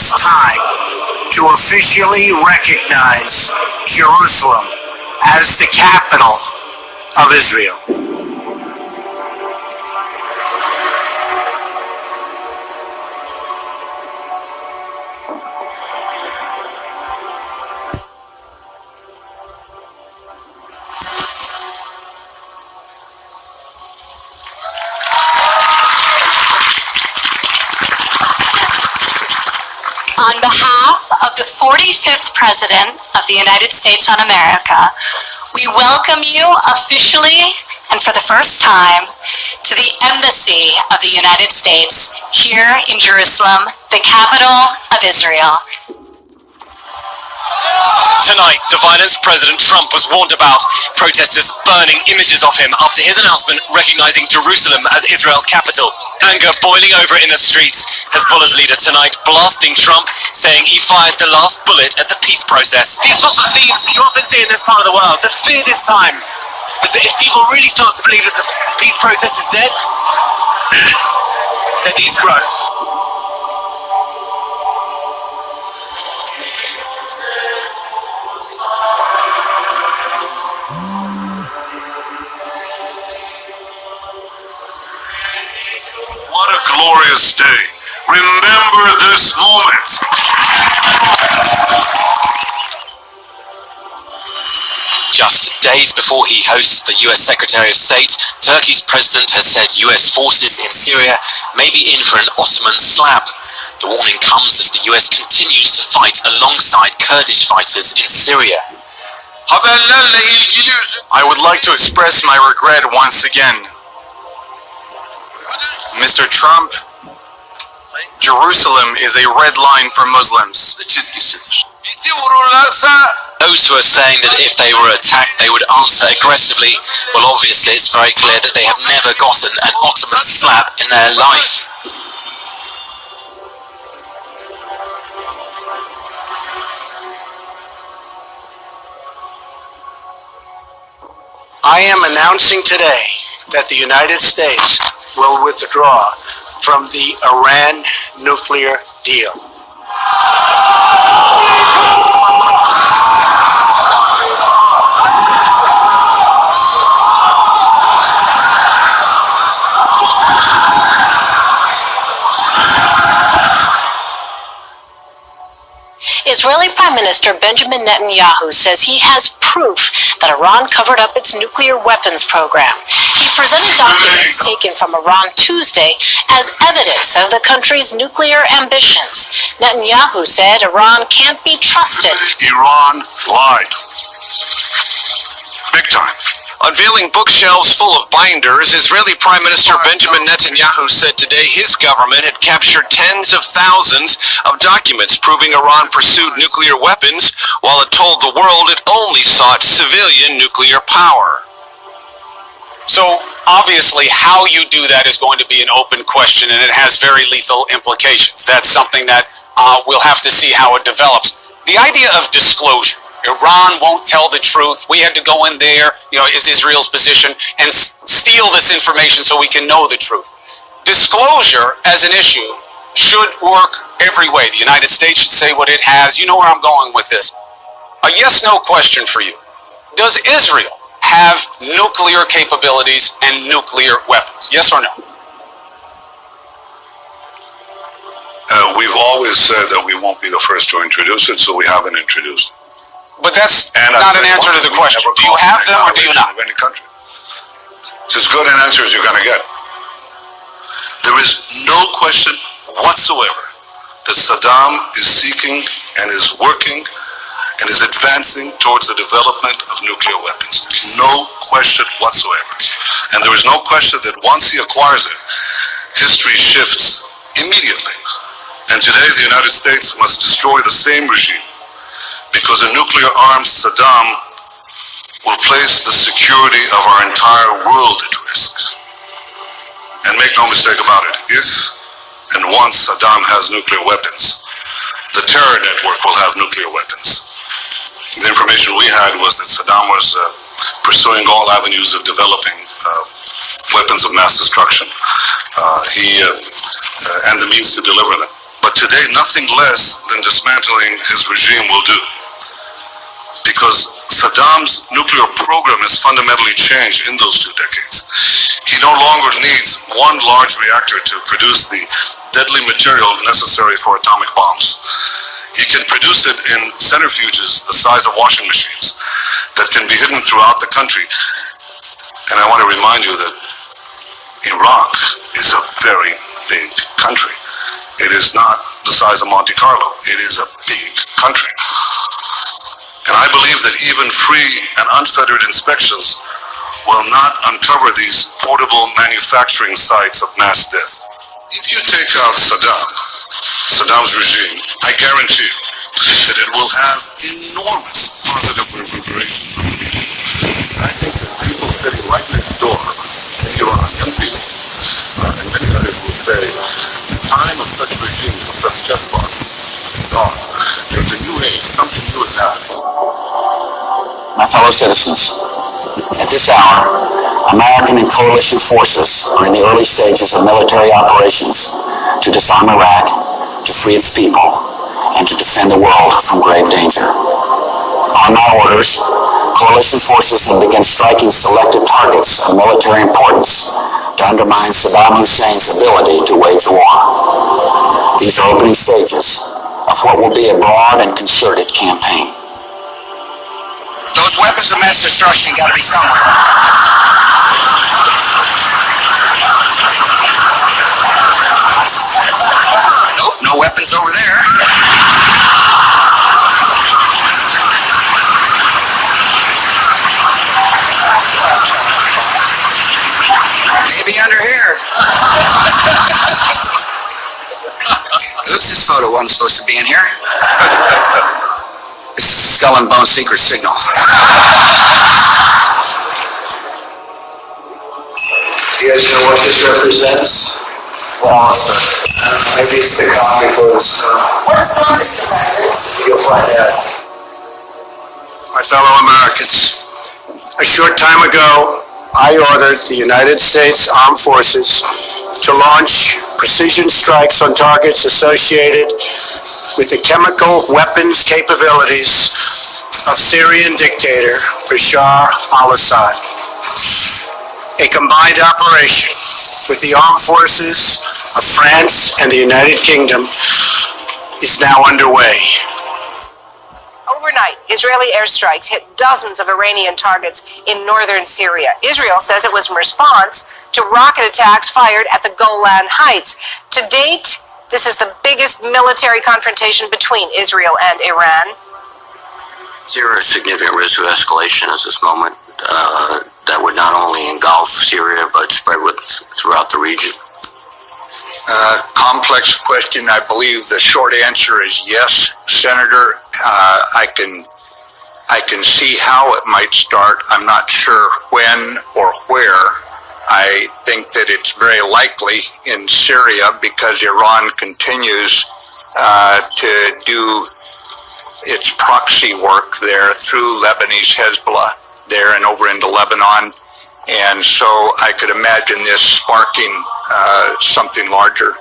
it's time to officially recognize Jerusalem as the capital of Israel. On behalf of the 45th President of the United States of America, we welcome you officially and for the first time to the Embassy of the United States here in Jerusalem, the capital of Israel. Tonight, the violence President Trump was warned about, protesters burning images of him after his announcement recognizing Jerusalem as Israel's capital. Anger boiling over in the streets. Hezbollah's leader tonight blasting Trump, saying he fired the last bullet at the peace process. These sorts of scenes you often see in this part of the world. The fear this time is that if people really start to believe that the peace process is dead, then these grow. What a glorious day. Remember this moment. Just days before he hosts the US Secretary of State, Turkey's president has said US forces in Syria may be in for an Ottoman slap. The warning comes as the US continues to fight alongside Kurdish fighters in Syria. I would like to express my regret once again. Mr. Trump, Jerusalem is a red line for Muslims. Those who are saying that if they were attacked they would answer aggressively, well obviously it's very clear that they have never gotten an Ottoman slap in their life. I am announcing today that the United States will withdraw from the Iran nuclear deal. Israeli Prime Minister Benjamin Netanyahu says he has proof that Iran covered up its nuclear weapons program. He presented documents taken from Iran Tuesday as evidence of the country's nuclear ambitions. Netanyahu said Iran can't be trusted. Iran lied. Big time. Unveiling bookshelves full of binders, Israeli Prime Minister Benjamin Netanyahu said today his government had captured tens of thousands of documents proving Iran pursued nuclear weapons, while it told the world it only sought civilian nuclear power. So obviously how you do that is going to be an open question, and it has very lethal implications. That's something that we'll have to see how it develops. The idea of disclosure. Iran won't tell the truth. We had to go in there, is Israel's position, and steal this information so we can know the truth. Disclosure as an issue should work every way. The United States should say what it has. You know where I'm going with this. A yes-no question for you. Does Israel have nuclear capabilities and nuclear weapons? Yes or no? We've always said that we won't be the first to introduce it, so we haven't introduced it. But that's not an answer to the question. Do you have them or do you not? Of any country. It's as good an answer as you're going to get. There is no question whatsoever that Saddam is seeking and is working and is advancing towards the development of nuclear weapons. No question whatsoever. And there is no question that once he acquires it, history shifts immediately. And today the United States must destroy the same regime, because a nuclear-armed Saddam will place the security of our entire world at risk. And make no mistake about it, if and once Saddam has nuclear weapons, the terror network will have nuclear weapons. The information we had was that Saddam was pursuing all avenues of developing weapons of mass destruction, and the means to deliver them. But today, nothing less than dismantling his regime will do. Because Saddam's nuclear program has fundamentally changed in those 2 decades. He no longer needs one large reactor to produce the deadly material necessary for atomic bombs. He can produce it in centrifuges the size of washing machines that can be hidden throughout the country. And I want to remind you that Iraq is a very big country. It is not the size of Monte Carlo. It is a big country. And I believe that even free and unfettered inspections will not uncover these portable manufacturing sites of mass death. If you take out Saddam's regime, I guarantee you that it will have enormous positive reverberations. I think that people sitting right next door in Iran, young people, and many others will say, the time of such regimes, of such despots, is gone. There's a new age, something new is happening. My fellow citizens, at this hour, American and coalition forces are in the early stages of military operations to disarm Iraq, to free its people, and to defend the world from grave danger. On my orders, coalition forces have begun striking selected targets of military importance to undermine Saddam Hussein's ability to wage war. These are opening stages of what will be a broad and concerted campaign. Those weapons of mass destruction gotta be somewhere. Nope, no weapons over there. Maybe under here. This photo wasn't supposed to be in here. This is Skull and Bone secret signal. You guys know what this represents? Well, maybe it's the coffee books. What song does it reference? You'll find out. My fellow Americans, a short time ago, I ordered the United States Armed Forces to launch precision strikes on targets associated with the chemical weapons capabilities of Syrian dictator Bashar al-Assad. A combined operation with the armed forces of France and the United Kingdom is now underway. Overnight, Israeli airstrikes hit dozens of Iranian targets in northern Syria. Israel says it was in response to rocket attacks fired at the Golan Heights. To date, this is the biggest military confrontation between Israel and Iran. Is there a significant risk of escalation at this moment that would not only engulf Syria but spread throughout the region? Complex question. I believe the short answer is yes, Senator. I can see how it might start. I'm not sure when or where. I think that it's very likely in Syria because Iran continues to do its proxy work there through Lebanese Hezbollah there and over into Lebanon. And so I could imagine this sparking something larger.